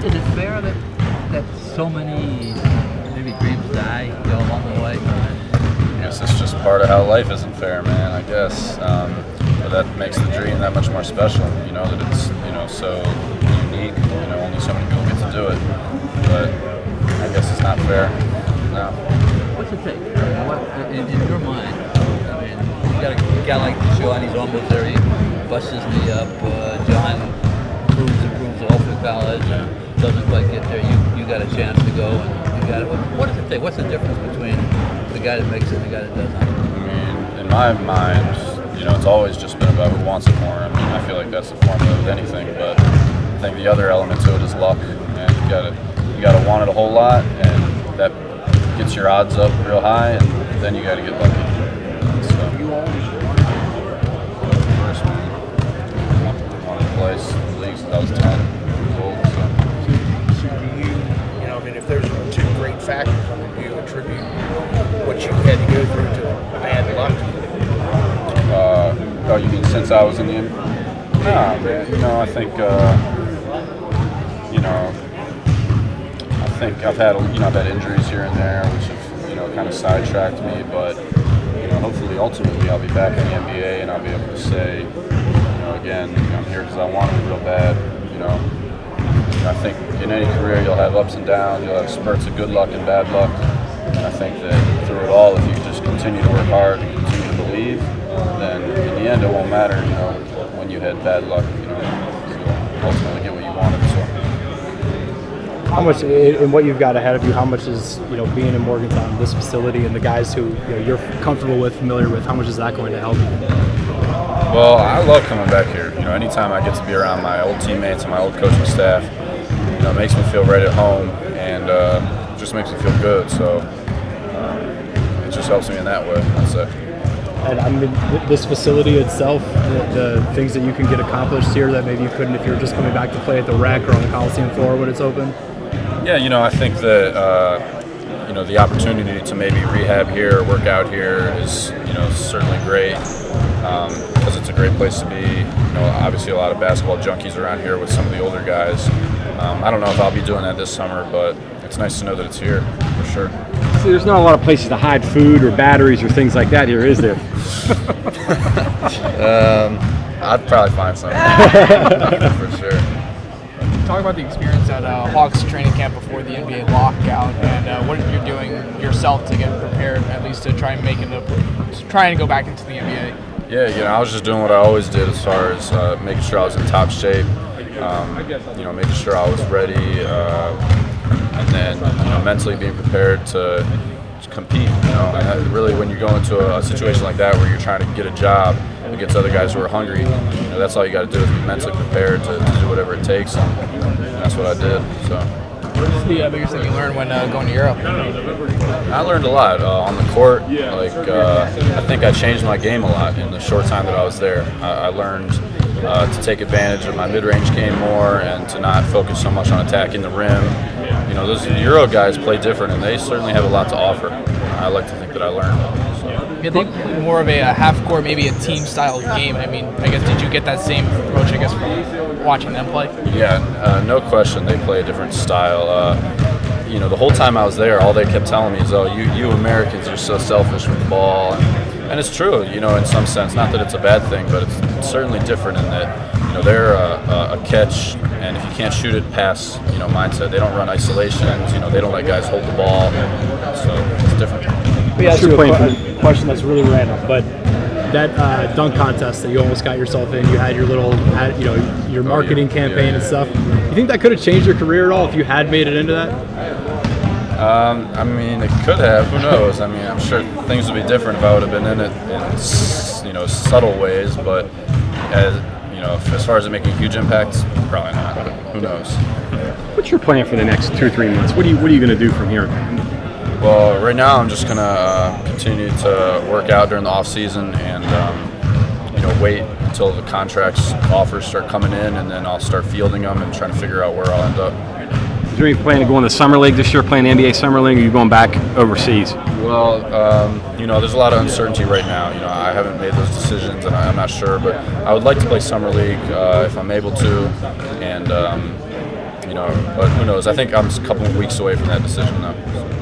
Is it fair that so many maybe dreams die along the way? I guess it's just part of how life isn't fair, man. I guess, but that makes the dream that much more special. You know that it's so unique. Only so many people get to do it. But I guess it's not fair. No. What's it take? In your mind? I mean, you got a guy like John. He's almost there. He busts his knee up. John improves all through college and doesn't quite get there. You got a chance to go, and you got it. What does it take? What's the difference between the guy that makes it and the guy that doesn't? I mean, in my mind, it's always just been about who wants it more. I mean, I feel like that's the formula with anything, but I think the other element to it is luck, and you got to want it a whole lot, and that gets your odds up real high, and then you got to get lucky. So, You always first man, wanted to play in the league since I was 10 years old. So do you, if there's two great factors, do you attribute what you had to go through to bad luck? Oh, you mean since I was in the NBA? Nah, man. I think I've had injuries here and there, which have kind of sidetracked me. But hopefully, ultimately, I'll be back in the NBA and I'll be able to say, again, I'm here because I wanted it real bad. I think in any career you'll have ups and downs. You'll have spurts of good luck and bad luck. And I think that through it all, if you just continue to work hard and continue to believe, then in the end it won't matter, when you had bad luck, so ultimately get what you wanted. So how much, in what you've got ahead of you, how much is, being in Morgantown, this facility, and the guys who you're comfortable with, familiar with, how much is that going to help you? Well, I love coming back here. Anytime I get to be around my old teammates and my old coaching staff, it makes me feel right at home, and it just makes me feel good. So it just helps me in that way, I'd say. And I mean, this facility itself, the things that you can get accomplished here that maybe you couldn't if you were just coming back to play at the rec or on the Coliseum floor when it's open? Yeah, I think that the opportunity to maybe rehab here or work out here is certainly great because it's a great place to be. Obviously a lot of basketball junkies around here with some of the older guys. I don't know if I'll be doing that this summer, but it's nice to know that it's here for sure. See, there's not a lot of places to hide food or batteries or things like that here, is there? I'd probably find something for sure. Talk about the experience at Hawks training camp before the NBA lockout, and what you're doing yourself to get prepared, at least to try and trying to go back into the NBA. Yeah, I was just doing what I always did as far as making sure I was in top shape, making sure I was ready, and then mentally being prepared to compete. And really, when you go into a situation like that where you're trying to get a job against other guys who are hungry, that's all you got to do is be mentally prepared to do whatever it takes, and that's what I did. So. What's the biggest thing you learned when going to Europe? I learned a lot on the court. I think I changed my game a lot in the short time that I was there. I learned to take advantage of my mid-range game more and to not focus so much on attacking the rim. Those Euro guys play different, and they certainly have a lot to offer. I like to think that I learned. So. You think more of a half-court, maybe a team-style game. I mean, I guess did you get that same approach, from watching them play? Yeah, no question. They play a different style. The whole time I was there, all they kept telling me is, "Oh, you Americans are so selfish with the ball," and it's true. In some sense, not that it's a bad thing, but it's certainly different in that they're a catch, and if you can't shoot it, pass. Mindset. They don't run isolations. They don't let guys hold the ball, so it's different. Let me ask you a question that's really random, but that dunk contest that you almost got yourself in, you had your little, your marketing campaign and stuff. You think that could have changed your career at all if you had made it into that? I mean, it could have. Who knows? I mean, I'm sure things would be different if I would have been in it in subtle ways. But as far as it making a huge impact, probably not. Who knows? What's your plan for the next 2 or 3 months? What are you going to do from here? Well, right now I'm just going to continue to work out during the off season and wait until the contracts offers start coming in, and then I'll start fielding them and trying to figure out where I'll end up. Is there any plan to go in the summer league this year, playing the NBA summer league, or are you going back overseas? Well, there's a lot of uncertainty right now. I haven't made those decisions, and I'm not sure, but I would like to play summer league if I'm able to, and but who knows? I think I'm a couple of weeks away from that decision, though.